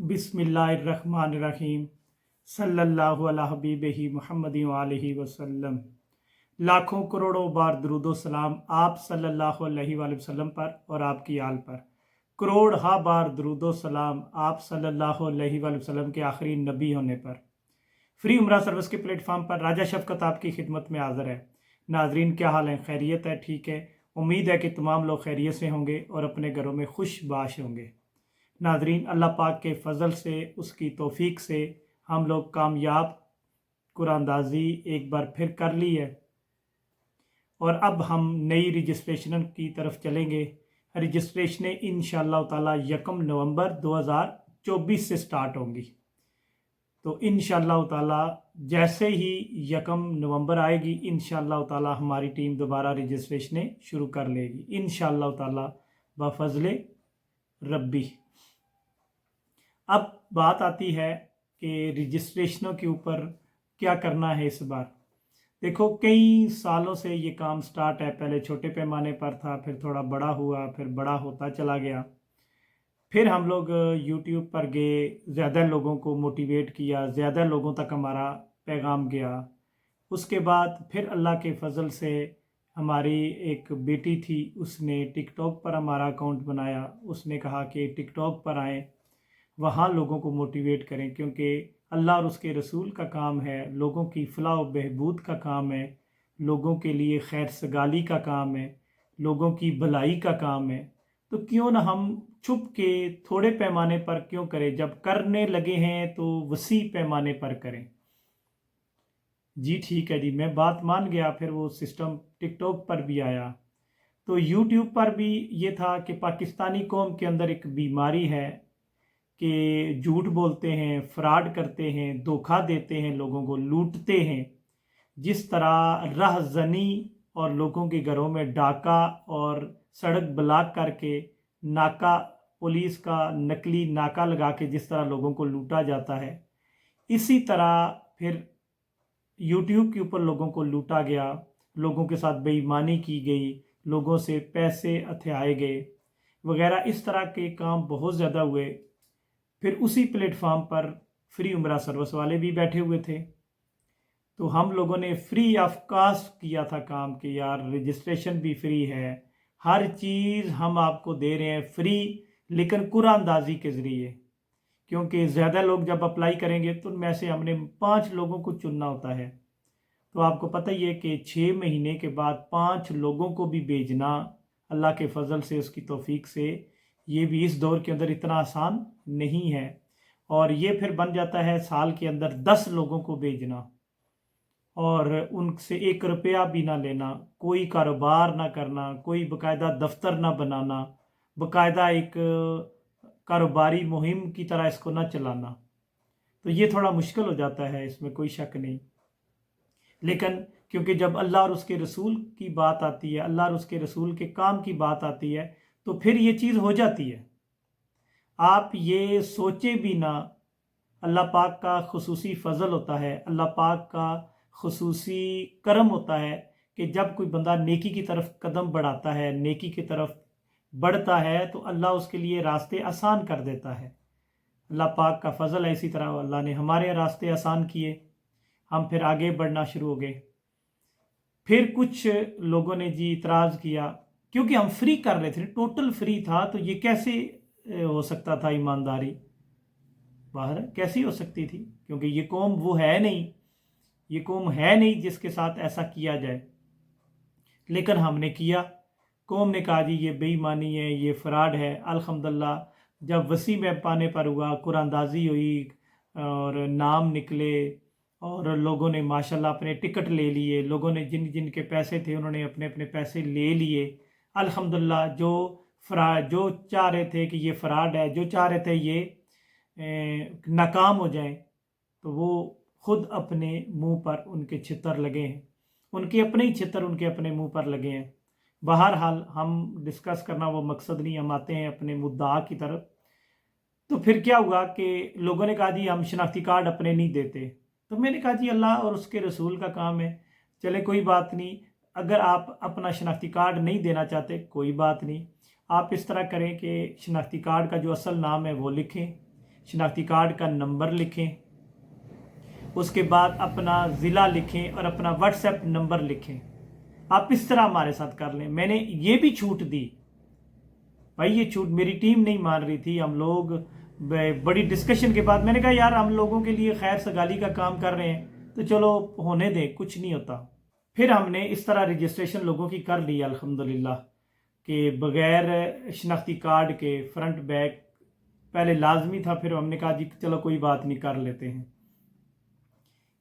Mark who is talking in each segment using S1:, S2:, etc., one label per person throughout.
S1: बिस्मिल्लाहिर्रहमानिर्रहीम सल्लल्लाहु अला हबीबिही मुहम्मदिन व आलिहि वसल्लम। लाखों करोड़ों बार दरूदो सलाम आप सल्लल्लाहु अलैहि वसल्लम पर और आपकी आल पर। करोड़ हा बार दरूदो सलाम आप सल्लल्लाहु अलैहि वसल्लम के आखिरी नबी होने पर। फ्री उम्रा सर्विस के प्लेटफॉर्म पर राजा शफकत आपकी खिदमत में हाज़िर है। नाजरीन, क्या हाल है? खैरियत है? ठीक है। उम्मीद है कि तमाम लोग खैरियत से होंगे और अपने घरों में खुश बाश होंगे। नाजरीन, अल्लाह पाक के फ़ज़ल से, उसकी तौफीक से हम लोग कामयाब कुरानदाजी एक बार फिर कर ली है और अब हम नई रजिस्ट्रेशन की तरफ चलेंगे। रजिस्ट्रेशनें इंशाअल्लाह ताला 1 नवंबर 2024 से स्टार्ट होंगी। तो इंशाअल्लाह ताला जैसे ही 1 नवंबर आएगी इंशाअल्लाह ताला हमारी टीम दोबारा रजिस्ट्रेशनें शुरू कर लेगी इंशाअल्लाह ताला बफज़ले रब्बी। अब बात आती है कि रजिस्ट्रेशनों के ऊपर क्या करना है इस बार। देखो, कई सालों से ये काम स्टार्ट है। पहले छोटे पैमाने पर था, फिर थोड़ा बड़ा हुआ, फिर बड़ा होता चला गया। फिर हम लोग यूट्यूब पर गए, ज़्यादा लोगों को मोटिवेट किया, ज़्यादा लोगों तक हमारा पैगाम गया। उसके बाद फिर अल्लाह के फ़ज़ल से हमारी एक बेटी थी, उसने टिकटॉक पर हमारा अकाउंट बनाया। उसने कहा कि टिकटॉक पर आएँ, वहाँ लोगों को मोटिवेट करें, क्योंकि अल्लाह और उसके रसूल का काम है, लोगों की फलाह व बहबूद का काम है, लोगों के लिए खैर सगाली का काम है, लोगों की भलाई का काम है। तो क्यों ना हम छुप के थोड़े पैमाने पर क्यों करें, जब करने लगे हैं तो वसी पैमाने पर करें। जी ठीक है जी, मैं बात मान गया। फिर वो सिस्टम टिकटॉक पर भी आया। तो यूट्यूब पर भी ये था कि पाकिस्तानी कौम के अंदर एक बीमारी है कि झूठ बोलते हैं, फ्रॉड करते हैं, धोखा देते हैं, लोगों को लूटते हैं। जिस तरह राहज़नी और लोगों के घरों में डाका और सड़क ब्लॉक करके नाका, पुलिस का नकली नाका लगा के जिस तरह लोगों को लूटा जाता है, इसी तरह फिर यूट्यूब के ऊपर लोगों को लूटा गया, लोगों के साथ बेईमानी की गई, लोगों से पैसे हथियाए गए वगैरह। इस तरह के काम बहुत ज़्यादा हुए। फिर उसी प्लेटफॉर्म पर फ्री उम्रा सर्विस वाले भी बैठे हुए थे। तो हम लोगों ने फ्री ऑफ कास्ट किया था काम कि यार रजिस्ट्रेशन भी फ्री है, हर चीज़ हम आपको दे रहे हैं फ्री, लेकिन कुरानदाजी के ज़रिए। क्योंकि ज़्यादा लोग जब अप्लाई करेंगे तो उनमें से हमने 5 लोगों को चुनना होता है। तो आपको पता ही है कि 6 महीने के बाद 5 लोगों को भी भेजना अल्लाह के फ़ज़ल से, उसकी तौफीक से, ये भी इस दौर के अंदर इतना आसान नहीं है। और ये फिर बन जाता है साल के अंदर 10 लोगों को भेजना और उनसे 1 रुपया भी ना लेना, कोई कारोबार ना करना, कोई बाकायदा दफ्तर ना बनाना, बाकायदा एक कारोबारी मुहिम की तरह इसको ना चलाना। तो ये थोड़ा मुश्किल हो जाता है, इसमें कोई शक नहीं। लेकिन क्योंकि जब अल्लाह और उसके रसूल की बात आती है, अल्लाह और उसके रसूल के काम की बात आती है, तो फिर ये चीज़ हो जाती है। आप ये सोचे भी ना, अल्लाह पाक का खुसूसी फ़ज़ल होता है, अल्लाह पाक का खुसूसी करम होता है कि जब कोई बंदा नेकी की तरफ कदम बढ़ाता है, नेकी की तरफ बढ़ता है, तो अल्लाह उसके लिए रास्ते आसान कर देता है। अल्लाह पाक का फ़ज़ल है। इसी तरह अल्लाह ने हमारे रास्ते आसान किए, हम फिर आगे बढ़ना शुरू हो गए। फिर कुछ लोगों ने जी इतराज़ किया, क्योंकि हम फ्री कर रहे थे, टोटल फ्री था, तो ये कैसे हो सकता था? ईमानदारी बाहर कैसी हो सकती थी? क्योंकि ये कौम वो है नहीं, ये कौम है नहीं जिसके साथ ऐसा किया जाए। लेकिन हमने किया। कौम ने कहा जी ये बेईमानी है, ये फ्रॉड है। अल्हम्दुलिल्लाह जब वसी में पाने पर हुआ, कुरानदाजी हुई और नाम निकले और लोगों ने माशाल्लाह अपने टिकट ले लिए, लोगों ने जिन जिन के पैसे थे उन्होंने अपने अपने पैसे ले लिए। अल्हम्दुलिल्लाह जो चाह रहे थे कि ये फ्रॉड है, जो चाह रहे थे ये नाकाम हो जाए, तो वो खुद अपने मुंह पर उनके छितर लगे हैं, उनके अपने ही छितर उनके अपने मुंह पर लगे हैं। बहरहाल हम डिस्कस करना वो मकसद नहीं, हम आते हैं अपने मुद्दा की तरफ। तो फिर क्या हुआ कि लोगों ने कहा जी हम शनाख्ती कार्ड अपने नहीं देते। तो मैंने कहा जी अल्लाह और उसके रसूल का काम है, चले कोई बात नहीं, अगर आप अपना शनाख्ती कार्ड नहीं देना चाहते कोई बात नहीं, आप इस तरह करें कि शनाख्ती कार्ड का जो असल नाम है वो लिखें, शनाख्ती कार्ड का नंबर लिखें, उसके बाद अपना ज़िला लिखें और अपना व्हाट्सएप नंबर लिखें। आप इस तरह हमारे साथ कर लें। मैंने ये भी छूट दी भाई, ये छूट मेरी टीम नहीं मान रही थी। हम लोग बड़ी डिस्कशन के बाद मैंने कहा यार हम लोगों के लिए खैर सगाली का काम कर रहे हैं तो चलो होने दें, कुछ नहीं होता। फिर हमने इस तरह रजिस्ट्रेशन लोगों की कर ली अल्हम्दुलिल्लाह कि बग़ैर शनाख्ती कार्ड के फ्रंट बैक पहले लाजमी था, फिर हमने कहा जी चलो कोई बात नहीं कर लेते हैं।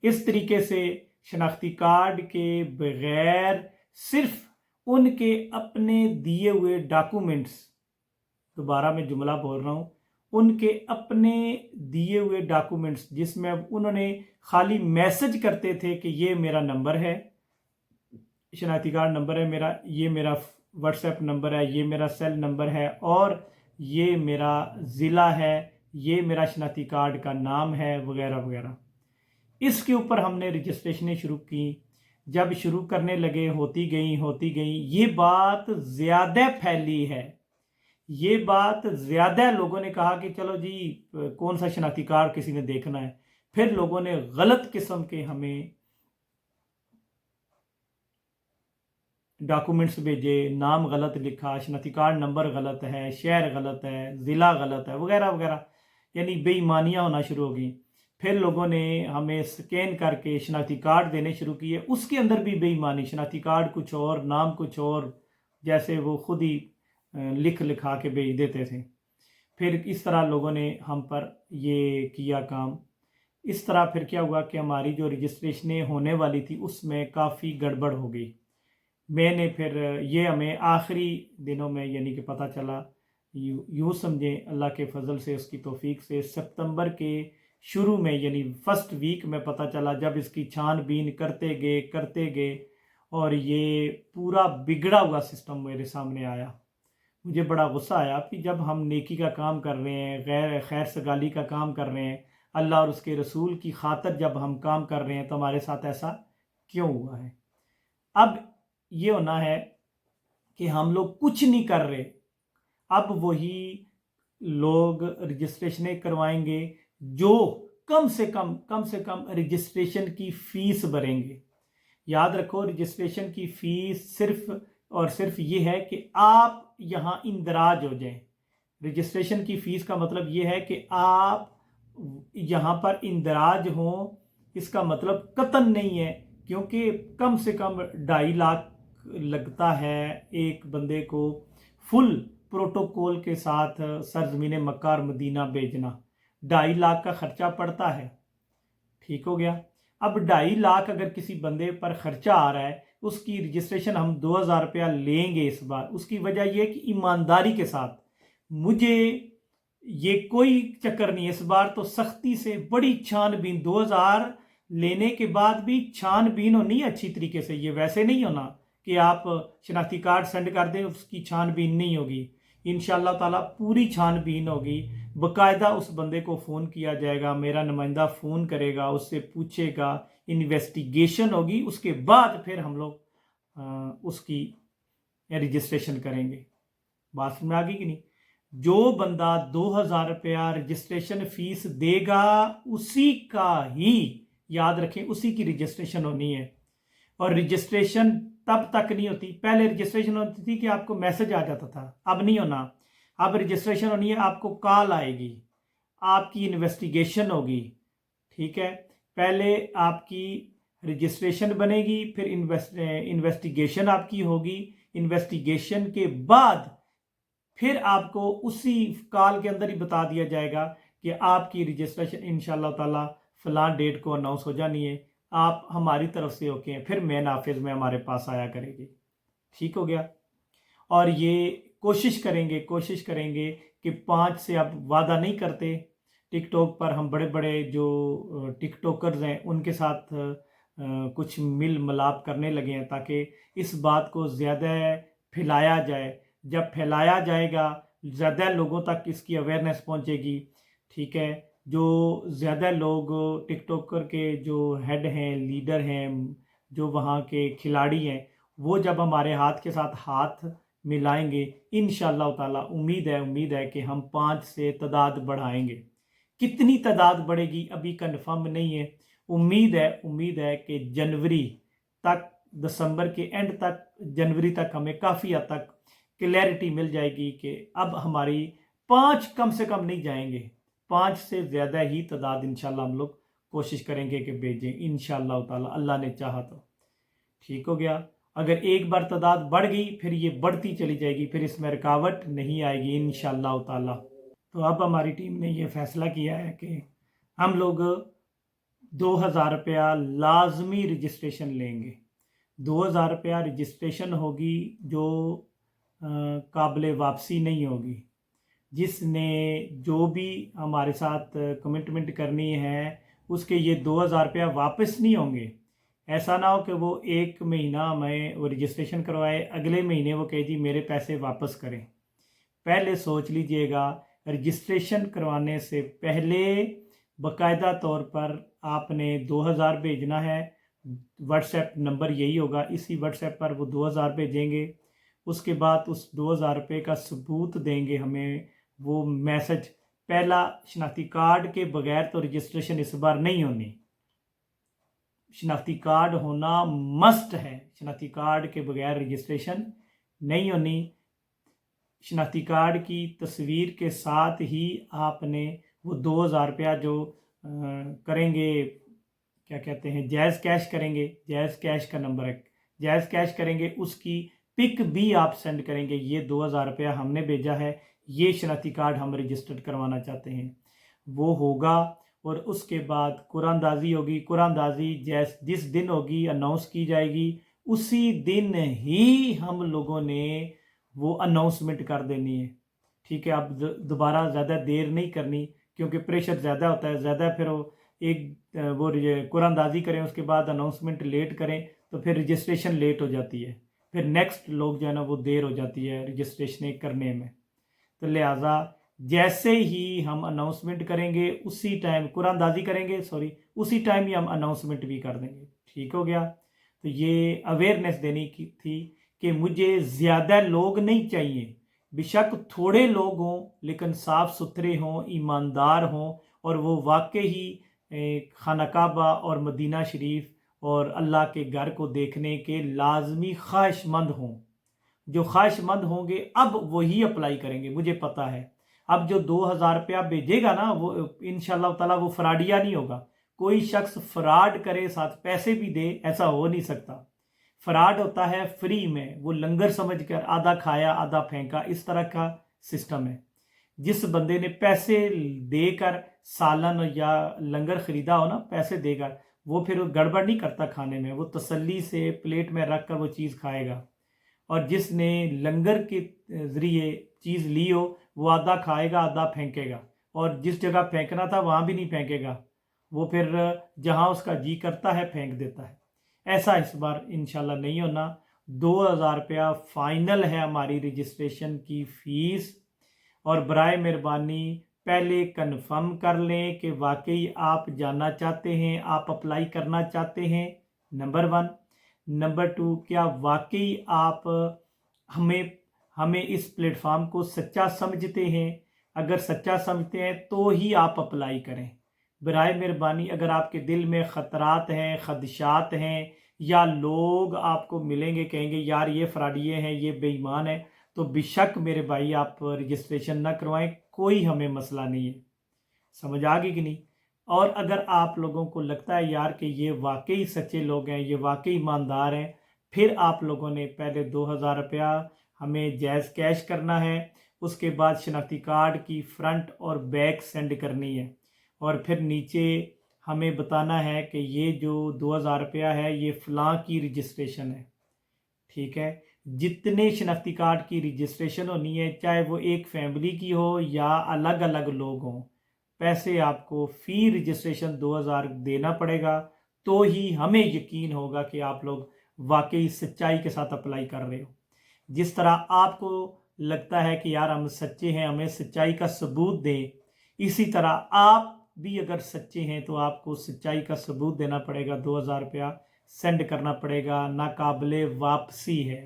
S1: इस तरीके से शनाख्ती कार्ड के बगैर सिर्फ उनके अपने दिए हुए डॉक्यूमेंट्स, दोबारा मैं जुमला बोल रहा हूँ, उनके अपने दिए हुए डॉक्यूमेंट्स जिसमें अब उन्होंने खाली मैसेज करते थे कि ये मेरा नंबर है, शनाख्ती कार्ड नंबर है मेरा, ये मेरा व्हाट्सएप नंबर है, ये मेरा सेल नंबर है और ये मेरा ज़िला है, ये मेरा शनाख्ती कार्ड का नाम है वगैरह वगैरह। इसके ऊपर हमने रजिस्ट्रेशनें शुरू की। जब शुरू करने लगे होती गई ये बात ज़्यादा फैली है। ये बात ज़्यादा लोगों ने कहा कि चलो जी कौन सा शनाख्ती कार्ड किसी ने देखना है। फिर लोगों ने गलत किस्म के हमें डॉक्यूमेंट्स भेजे, नाम गलत लिखा, शनाख्ती कार्ड नंबर गलत है, शहर गलत है, ज़िला गलत है वगैरह वगैरह, यानी बेईमानियाँ होना शुरू हो गई। फिर लोगों ने हमें स्कैन करके शनाख्ती कार्ड देने शुरू किए, उसके अंदर भी बेईमानी, शनाख्ती कार्ड कुछ और नाम कुछ और, जैसे वो खुद ही लिखा के भेज देते थे। फिर इस तरह लोगों ने हम पर ये किया काम। इस तरह फिर क्या हुआ कि हमारी जो रजिस्ट्रेशनें होने वाली थी उसमें काफ़ी गड़बड़ हो गई। मैंने फिर ये हमें आखिरी दिनों में यानी कि पता चला, यूँ समझें अल्लाह के फजल से उसकी तौफीक से सितंबर के शुरू में यानी फर्स्ट वीक में पता चला, जब इसकी छानबीन करते गए और ये पूरा बिगड़ा हुआ सिस्टम मेरे सामने आया। मुझे बड़ा गुस्सा आया कि जब हम नेकी का काम कर रहे हैं, खैर सगाली का काम कर रहे हैं, अल्लाह और उसके रसूल की खातिर जब हम काम कर रहे हैं तो हमारे साथ ऐसा क्यों हुआ है। अब ये होना है कि हम लोग कुछ नहीं कर रहे, अब वही लोग रजिस्ट्रेशनें करवाएंगे जो कम से कम रजिस्ट्रेशन की फ़ीस भरेंगे। याद रखो रजिस्ट्रेशन की फ़ीस सिर्फ और सिर्फ ये है कि आप यहाँ इंदराज हो जाएं। रजिस्ट्रेशन की फ़ीस का मतलब ये है कि आप यहाँ पर इंदराज हों। इसका मतलब कतन नहीं है, क्योंकि कम से कम 2.5 लाख लगता है एक बंदे को फुल प्रोटोकॉल के साथ सरजमीन मक्का और मदीना भेजना। 2.5 लाख का खर्चा पड़ता है, ठीक हो गया। अब 2.5 लाख अगर किसी बंदे पर खर्चा आ रहा है, उसकी रजिस्ट्रेशन हम 2,000 रुपया लेंगे इस बार। उसकी वजह यह है कि ईमानदारी के साथ, मुझे ये कोई चक्कर नहीं है, इस बार तो सख्ती से बड़ी छानबीन, 2,000 लेने के बाद भी छानबीन होनी है अच्छी तरीके से। ये वैसे नहीं होना कि आप शनाख्ती कार्ड सेंड कर दें उसकी छानबीन नहीं होगी। इंशाअल्लाह ताला पूरी छानबीन होगी, बाकायदा उस बंदे को फ़ोन किया जाएगा, मेरा नुमाइंदा फ़ोन करेगा, उससे पूछेगा, इन्वेस्टिगेशन होगी, उसके बाद फिर हम लोग उसकी रजिस्ट्रेशन करेंगे। बात में आ गई कि नहीं। जो बंदा 2,000 रुपया रजिस्ट्रेशन फ़ीस देगा उसी का ही, याद रखें, उसी की रजिस्ट्रेशन होनी है। और रजिस्ट्रेशन तब तक नहीं होती, पहले रजिस्ट्रेशन होती थी कि आपको मैसेज आ जाता था, अब नहीं होना। अब रजिस्ट्रेशन होनी है, आपको कॉल आएगी, आपकी इन्वेस्टिगेशन होगी, ठीक है। पहले आपकी रजिस्ट्रेशन बनेगी, फिर इन्वेस्टिगेशन आपकी होगी, इन्वेस्टिगेशन के बाद फिर आपको उसी कॉल के अंदर ही बता दिया जाएगा कि आपकी रजिस्ट्रेशन इंशाअल्लाह ताला फलां डेट को अनाउंस हो जानी है, आप हमारी तरफ से ओके हैं, फिर मेन ऑफिस में हमारे पास आया करेंगे, ठीक हो गया। और ये कोशिश करेंगे कि 5 से आप वादा नहीं करते। टिकटॉक पर हम बड़े बड़े जो टिकटॉकर्स हैं उनके साथ कुछ मिल मिलाप करने लगे हैं ताकि इस बात को ज़्यादा फैलाया जाए। जब फैलाया जाएगा ज़्यादा लोगों तक इसकी अवेयरनेस पहुंचेगी, ठीक है। जो ज़्यादा लोग टिकटॉकर के जो हेड हैं, लीडर हैं, जो वहाँ के खिलाड़ी हैं, वो जब हमारे हाथ के साथ हाथ मिलाएंगे इंशाअल्लाह ताला, उम्मीद है कि हम 5 से तादाद बढ़ाएंगे। कितनी तादाद बढ़ेगी अभी कंफर्म नहीं है। उम्मीद है कि जनवरी तक, दिसंबर के एंड तक, जनवरी तक हमें काफ़ी हद तक क्लैरिटी मिल जाएगी कि अब हमारी 5 कम से कम नहीं जाएंगे, 5 से ज़्यादा ही तादाद इंशाल्लाह हम लोग कोशिश करेंगे कि भेजें इंशाल्लाह ताला, अल्लाह ने चाहा तो। ठीक हो गया। अगर एक बार तादाद बढ़ गई फिर ये बढ़ती चली जाएगी, फिर इसमें रुकावट नहीं आएगी इंशाल्लाह ताला। तो अब हमारी टीम ने ये फैसला किया है कि हम लोग 2000 रुपया लाजमी रजिस्ट्रेशन लेंगे। 2000 रुपया रजिस्ट्रेशन होगी जो काबिल वापसी नहीं होगी। जिसने जो भी हमारे साथ कमिटमेंट करनी है उसके ये 2000 रुपया वापस नहीं होंगे। ऐसा ना हो कि वो एक महीना में वो रजिस्ट्रेशन करवाए, अगले महीने वो कहे जी मेरे पैसे वापस करें। पहले सोच लीजिएगा, रजिस्ट्रेशन करवाने से पहले बाकायदा तौर पर आपने 2000 भेजना है। व्हाट्सएप नंबर यही होगा, इसी व्हाट्सएप पर वो 2000 भेजेंगे। उसके बाद उस 2000 रुपये का सबूत देंगे हमें। वो मैसेज, पहला शनाख्ती कार्ड के बगैर तो रजिस्ट्रेशन इस बार नहीं होनी, शनाख्ती कार्ड होना मस्ट है। शनाख्ती कार्ड के बगैर रजिस्ट्रेशन नहीं होनी। शनाख्ती कार्ड की तस्वीर के साथ ही आपने वो 2000 रुपया जो करेंगे, क्या कहते हैं, जायज़ कैश करेंगे, जायज़ कैश का नंबर है, जायज़ कैश करेंगे, उसकी पिक भी आप सेंड करेंगे। ये 2000 रुपया हमने भेजा है, ये शनाख्ती कार्ड हम रजिस्टर्ड करवाना चाहते हैं, वो होगा। और उसके बाद कुरानदाजी होगी। कुरानदाजी जिस दिन होगी अनाउंस की जाएगी, उसी दिन ही हम लोगों ने वो अनाउंसमेंट कर देनी है। ठीक है, अब दोबारा ज़्यादा देर नहीं करनी क्योंकि प्रेशर ज़्यादा होता है, ज़्यादा फिर वो कुरानदाजी करें उसके बाद अनाउंसमेंट लेट करें तो फिर रजिस्ट्रेशन लेट हो जाती है, फिर नेक्स्ट लोग जो है ना वो देर हो जाती है रजिस्ट्रेशन करने में। तो लिहाजा जैसे ही हम अनाउंसमेंट करेंगे उसी टाइम कुरानदाजी करेंगे, उसी टाइम ही हम अनाउंसमेंट भी कर देंगे। ठीक हो गया। तो ये अवेयरनेस देने की थी कि मुझे ज़्यादा लोग नहीं चाहिए, बेशक थोड़े लोग हों लेकिन साफ़ सुथरे हों, ईमानदार हों और वो वाकई ही खाना काबा और मदीना शरीफ और अल्लाह के घर को देखने के लाजमी ख्वाहिशमंद हों। जो ख्वाहिशमंद होंगे अब वही अप्लाई करेंगे, मुझे पता है। अब जो 2000 रुपया भेजेगा ना वो इंशाल्लाह ताला वो फ्रॉडिया नहीं होगा। कोई शख्स फ्रॉड करे साथ पैसे भी दे, ऐसा हो नहीं सकता। फ्रॉड होता है फ्री में, वो लंगर समझकर आधा खाया आधा फेंका, इस तरह का सिस्टम है। जिस बंदे ने पैसे देकर सालन या लंगर ख़रीदा हो ना, पैसे देकर, वो फिर गड़बड़ नहीं करता खाने में, वो तसल्ली से प्लेट में रख कर वो चीज़ खाएगा। और जिसने लंगर के ज़रिए चीज़ ली हो वो आधा खाएगा आधा फेंकेगा, और जिस जगह फेंकना था वहाँ भी नहीं फेंकेगा, वो फिर जहाँ उसका जी करता है फेंक देता है। ऐसा इस बार इंशाल्लाह नहीं होना। 2000 रुपया फ़ाइनल है हमारी रजिस्ट्रेशन की फ़ीस। और बराए मेहरबानी पहले कंफर्म कर लें कि वाकई आप जानना चाहते हैं, आप अप्लाई करना चाहते हैं, नंबर 1। नंबर 2, क्या वाकई आप हमें इस प्लेटफॉर्म को सच्चा समझते हैं? अगर सच्चा समझते हैं तो ही आप अप्लाई करें। बराए मेहरबानी अगर आपके दिल में ख़तरात हैं, ख़दशात हैं, या लोग आपको मिलेंगे कहेंगे यार ये फ्रॉडिये हैं, ये बेईमान है, तो बेशक मेरे भाई आप रजिस्ट्रेशन ना करवाएं, कोई हमें मसला नहीं है। समझ आ गई कि नहीं? और अगर आप लोगों को लगता है यार कि ये वाकई सच्चे लोग हैं, ये वाकई ईमानदार हैं, फिर आप लोगों ने पहले 2000 रुपया हमें जायज़ कैश करना है, उसके बाद शनाख्ती कार्ड की फ्रंट और बैक सेंड करनी है, और फिर नीचे हमें बताना है कि ये जो 2000 रुपया है ये फ़लाँ की रजिस्ट्रेशन है। ठीक है, जितने शनाख्ती कार्ड की रजिस्ट्रेशन होनी है, चाहे वो एक फैमिली की हो या अलग अलग लोग हों, पैसे आपको फ़ी रजिस्ट्रेशन 2000 देना पड़ेगा, तो ही हमें यकीन होगा कि आप लोग वाकई सच्चाई के साथ अप्लाई कर रहे हो। जिस तरह आपको लगता है कि यार हम सच्चे हैं, हमें सच्चाई का सबूत दें, इसी तरह आप भी अगर सच्चे हैं तो आपको सच्चाई का सबूत देना पड़ेगा। 2000 रुपया सेंड करना पड़ेगा, नाकाबिले वापसी है।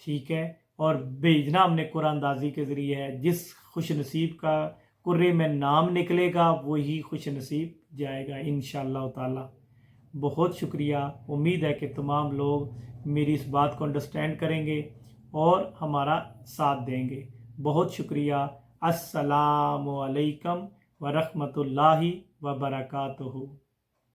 S1: ठीक है, और भेजना हमने कुरानदाजी के ज़रिए है। जिस खुश नसीब का قرے میں نام نکلے گا وہی خوش نصیب جائے گا انشاءاللہ تعالی۔ بہت شکریہ، امید ہے کہ تمام لوگ میری اس بات کو انڈرسٹینڈ کریں گے اور ہمارا ساتھ دیں گے۔ بہت شکریہ۔ السلام علیکم ورحمۃ اللہ وبرکاتہ۔